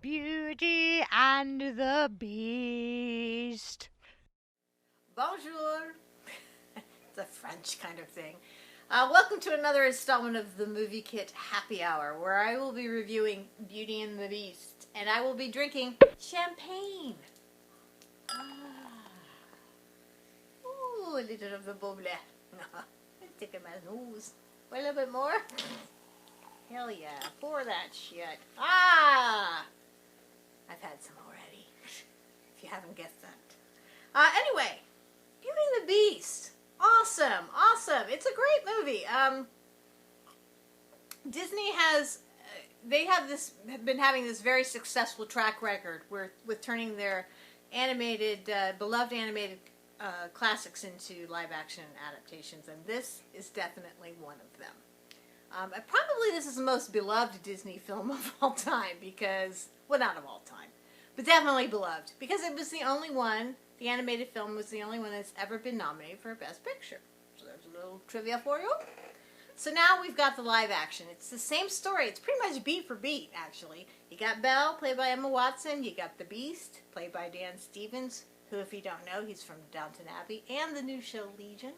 Beauty and the Beast. Bonjour. It's a French kind of thing. Welcome to another installment of the Movie Kit Happy Hour, where I will be reviewing Beauty and the Beast, and I will be drinking champagne. Ooh, a little of the bubbly. Stick in my nose. A little bit more. Hell yeah, pour that shit. I've had some already, if you haven't guessed that. Anyway, Beauty and the Beast. Awesome. It's a great movie. Disney has, have been having this very successful track record with turning their beloved animated classics into live action adaptations, and this is definitely one of them. Probably this is the most beloved Disney film of all time because, well, not of all time, but definitely beloved because it was the only one, the animated film was the only one that's ever been nominated for Best Picture. So there's a little trivia for you. So now we've got the live action. It's the same story. It's pretty much beat for beat, actually. You got Belle, played by Emma Watson. You got the Beast, played by Dan Stevens, who, if you don't know, he's from Downton Abbey and the new show Legion.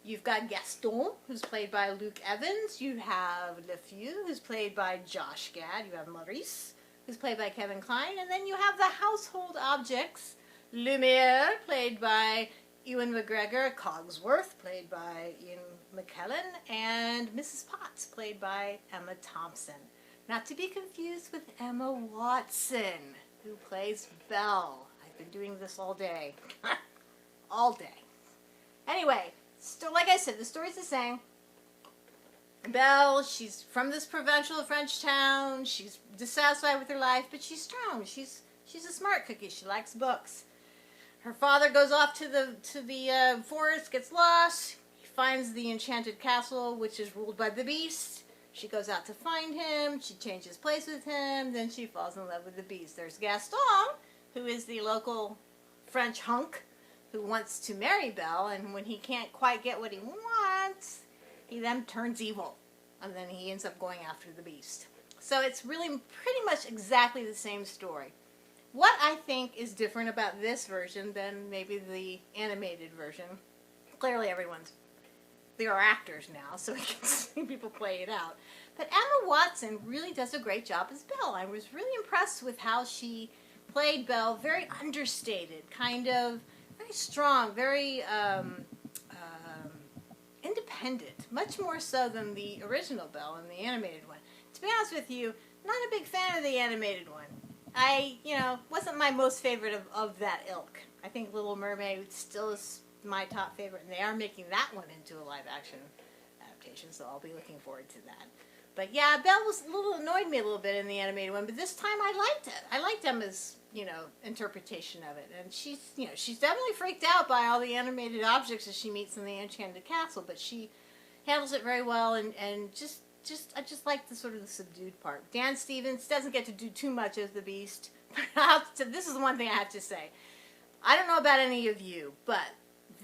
You've got Gaston, who's played by Luke Evans. You have Le Feu, who's played by Josh Gad. You have Maurice, who's played by Kevin Kline. And then you have the household objects. Lumiere, played by Ewan McGregor. Cogsworth, played by Ian McKellen. And Mrs. Potts, played by Emma Thompson. Not to be confused with Emma Watson, who plays Belle. I've been doing this all day. All day. Anyway, so like I said, the story's the same. Belle, she's from this provincial French town. She's dissatisfied with her life, but she's strong. She's a smart cookie. She likes books. Her father goes off to the forest, gets lost. He finds the enchanted castle, which is ruled by the Beast. She goes out to find him. She changes place with him. Then she falls in love with the Beast. There's Gaston, who is the local French hunk, who wants to marry Belle, and when he can't quite get what he wants, he then turns evil, and then he ends up going after the Beast. So it's really pretty much exactly the same story. What I think is different about this version than maybe the animated version, clearly there are actors now, so we can see people play it out. But Emma Watson really does a great job as Belle. I was really impressed with how she played Belle, very understated, kind of very strong, very independent, much more so than the original Belle and the animated one. To be honest with you, not a big fan of the animated one. Wasn't my most favorite of that ilk. I think Little Mermaid still is my top favorite, and they are making that one into a live action adaptation, so I'll be looking forward to that. But yeah, Belle annoyed me a little bit in the animated one, but this time I liked it. I liked Emma's, interpretation of it. And she's definitely freaked out by all the animated objects that she meets in the Enchanted Castle, but she handles it very well, and I just like the sort of the subdued part. Dan Stevens doesn't get to do too much as the Beast. This is the one thing I have to say. I don't know about any of you, but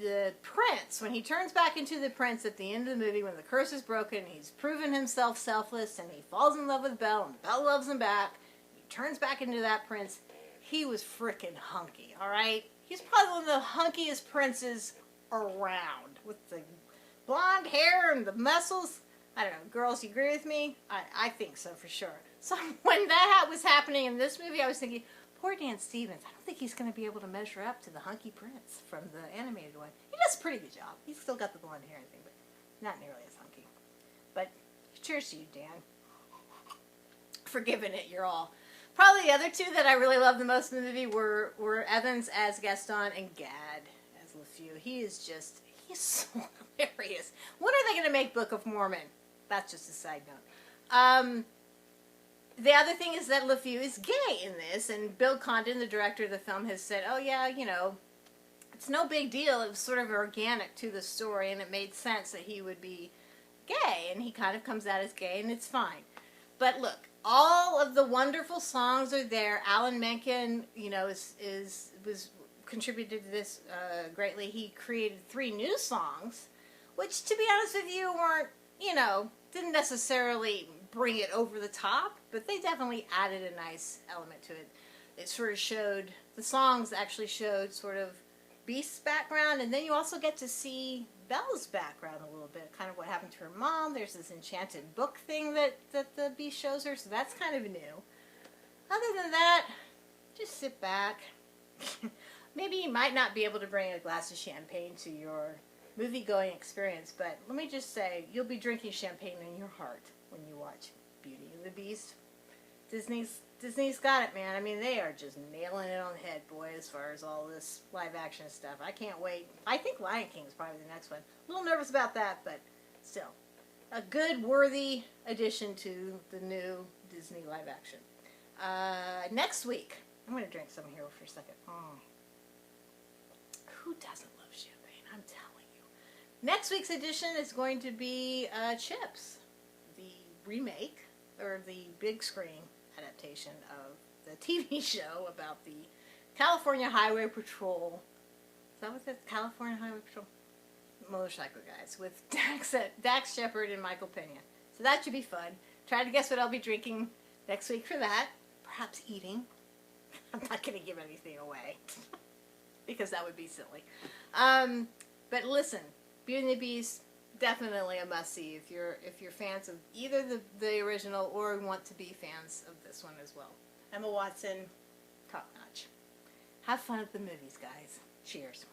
the prince, when he turns back into the prince at the end of the movie, when the curse is broken, he's proven himself selfless, and he falls in love with Belle, and Belle loves him back. He turns back into that prince. He was frickin' hunky, alright? He's probably one of the hunkiest princes around, with the blonde hair and the muscles. I don't know, girls, you agree with me? I think so, for sure. So when that was happening in this movie, I was thinking, poor Dan Stevens, I don't think he's going to be able to measure up to the hunky prince from the animated one. He does a pretty good job. He's still got the blonde hair and everything, but not nearly as hunky. But cheers to you, Dan. For giving it your all. Probably the other two that I really loved the most in the movie were Evans as Gaston and Gad as Le Feu. He's so hilarious. When are they going to make Book of Mormon? That's just a side note. The other thing is that Le Feu is gay in this, and Bill Condon, the director of the film, has said, oh yeah, it's no big deal. It was sort of organic to the story, and it made sense that he would be gay, and he kind of comes out as gay, and it's fine. But look, all of the wonderful songs are there. Alan Menken, was contributed to this greatly. He created 3 new songs, which, to be honest with you, weren't, didn't necessarily bring it over the top, but they definitely added a nice element to it. It sort of showed, the songs actually showed sort of Beast's background, and then you also get to see Belle's background a little bit, kind of what happened to her mom. There's this enchanted book thing that the Beast shows her, so that's kind of new. Other than that, just sit back. Maybe you might not be able to bring a glass of champagne to your movie-going experience, but let me just say, you'll be drinking champagne in your heart when you watch Beauty and the Beast. Disney's got it, man. I mean, they are just nailing it on the head, boy, as far as all this live-action stuff. I can't wait. I think Lion King is probably the next one. A little nervous about that, but still. A good, worthy addition to the new Disney live-action. Next week, I'm going to drink some here for a second. Who doesn't love champagne? I'm telling you. Next week's edition is going to be Chips, the remake, or the big screen adaptation of the TV show about the California Highway Patrol. Is that what that's California Highway Patrol? Motorcycle guys with Dax Shepard and Michael Pena. So that should be fun. Try to guess what I'll be drinking next week for that. Perhaps eating. I'm not going to give anything away because that would be silly. But listen, Beauty and the Beast, definitely a must-see if you're fans of either the original or want to be fans of this one as well. Emma Watson, top notch. Have fun at the movies, guys. Cheers.